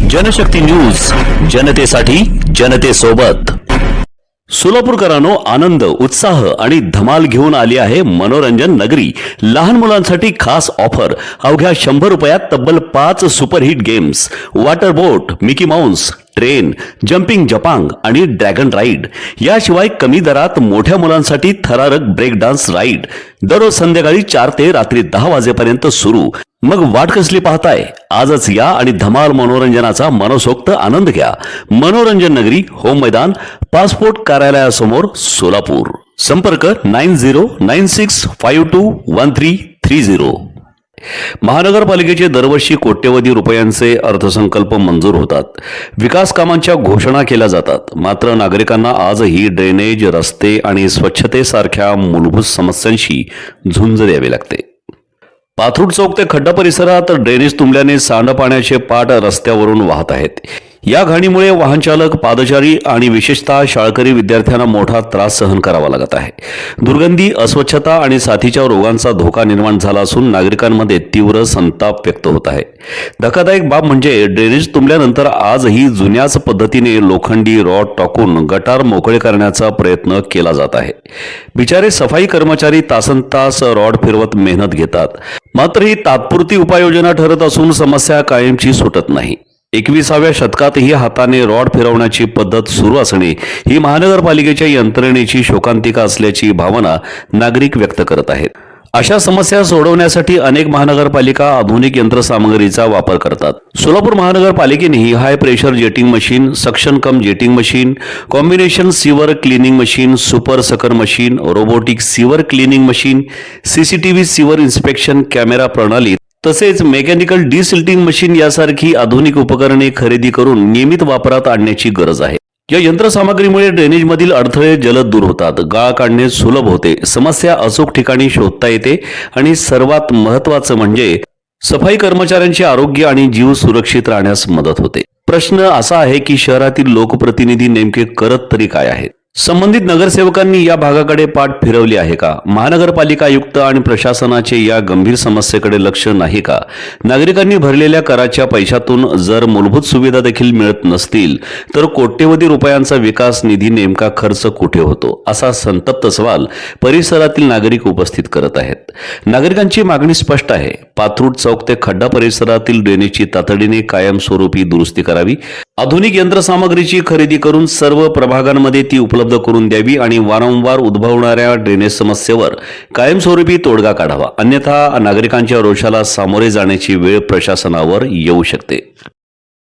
Janshakti news, जनतेसाठी जनतेसोबत। सोलापूरकरांनो, आनंद, उत्साह आणि धमाल घेऊन आली आहे मनोरंजन नगरी। लहान मुलांसाठी खास ऑफर, अवघ्या 100 रुपयात तब्बल 5 सुपरहिट गेम्स, वॉटर बोट, मिकी माउस, ट्रेन, जंपिंग जपांग आणि ड्रॅगन राईड। याशिवाय कमी दरात मोठ्या मुलांसाठी थरारक ब्रेक डान्स राईड दररोज संध्याकाळी 4 ते रात्री 10 वाजेपर्यंत सुरू। मग वाट कसली पाहताय? आजच या आणि धमाल मनोरंजनाचा मनसोक्त आनंद घ्या। मनोरंजन नगरी, होम मैदान, पासपोर्ट कार्यालयासमोर, सोलापूर। संपर्क 9096521330। महानगरपालिकेचे दरवर्षी कोट्यवधी रुपयांचे अर्थसंकल्प मंजूर होतात, विकास कामांच्या घोषणा केल्या जातात, मात्र नागरिकांना आजही ड्रेनेज, रस्ते आणि स्वच्छतेसारख्या मूलभूत समस्यांशी झुंज द्यावी लागते। पाथरूड चौक ते खड्डा परिसरात ड्रेनेज तुंबल्याने सांडपाण्याचे पाट रस्त्यावरून वाहत आहेत। या घाणीमुळे वाहनचालक, पादचारी आणि विशेषतः शाळकरी विद्यार्थ्यांना मोठा त्रास सहन करावा लागत आहे। दुर्गंधी, अस्वच्छता आणि साथीच्या रोगांचा धोका निर्माण झाला असून नागरिकांमध्ये तीव्र संताप व्यक्त होत आहे। धक्कादायक बाब म्हणजे ड्रेनेज तुंबल्यानंतर आजही जुन्याच पद्धतीने लोखंडी रॉड टाकून गटार मोकळे करण्याचा प्रयत्न केला जात आहे। बिचारे सफाई कर्मचारी तासनतास रॉड फिरवत मेहनत घेतात, मात्र ही तात्पुरती उपाययोजना ठरत असून समस्या कायमची सुटत नाही। 21व्या शतकातही हाताने रॉड फिरवण्याची पद्धत सुरू असणे ही महानगरपालिकेच्या यंत्रणेची शोकांतिका असल्याची भावना नागरिक व्यक्त करत आहेत। अशा समस्या सोडवण्यासाठी अनेक महानगरपालिका आधुनिक यंत्रसामग्रीचा वापर करतात। सोलापूर महानगरपालिकेनेही high pressure jetting machine, suction cum jetting machine, combination sewer cleaning machine, super sucker machine, robotic sewer cleaning machine, CCTV sewer inspection camera प्रणाली तसेच मेकॅनिकल डिसिल्टिंग मशीन यासारखी आधुनिक उपकरणे खरेदी करून नियमित वापरात आणण्याची गरज आहे। या यंत्रसामग्रीमुळे ड्रेनेजमधील अडथळे जलद दूर होतात, गाळ काढणे सुलभ होते, समस्या अचूक ठिकाणी शोधता येते आणि सर्वात महत्त्वाचं म्हणजे सफाई कर्मचाऱ्यांचे आरोग्य आणि जीव सुरक्षित राहण्यास मदत होते। प्रश्न असा आहे की शहरातील लोकप्रतिनिधी नेमके करत तरी काय आहेत? संबंधित नगरसेवकांनी या भागाकडे पाठ फिरवली आहे का? महानगरपालिका आयुक्त आणि प्रशासनाचे या गंभीर समस्येकडे लक्ष नाही का? नागरिकांनी भरलेल्या कराच्या पैशातून जर मूलभूत सुविधा देखील मिळत नसतील तर कोट्यवधी रुपयांचा विकास निधी नेमका खर्च कुठे होतो, असा संतप्त सवाल परिसरातील नागरिक उपस्थित करत आहेत। नागरिकांची मागणी स्पष्ट आहे, पाथरूड चौक ते खड्डा परिसरातील ड्रेनेजची तातडीने कायमस्वरूपी दुरुस्ती करावी, आधुनिक यंत्रसामग्रीची खरेदी करून सर्व प्रभागांमध्ये ती उपलब्ध करून द्यावी आणि वारंवार उद्भवणाऱ्या ड्रेनेज समस्येवर कायमस्वरूपी तोडगा काढावा, अन्यथा नागरिकांच्या रोषाला सामोरे जाण्याची वेळ प्रशासनावर येऊ शकते।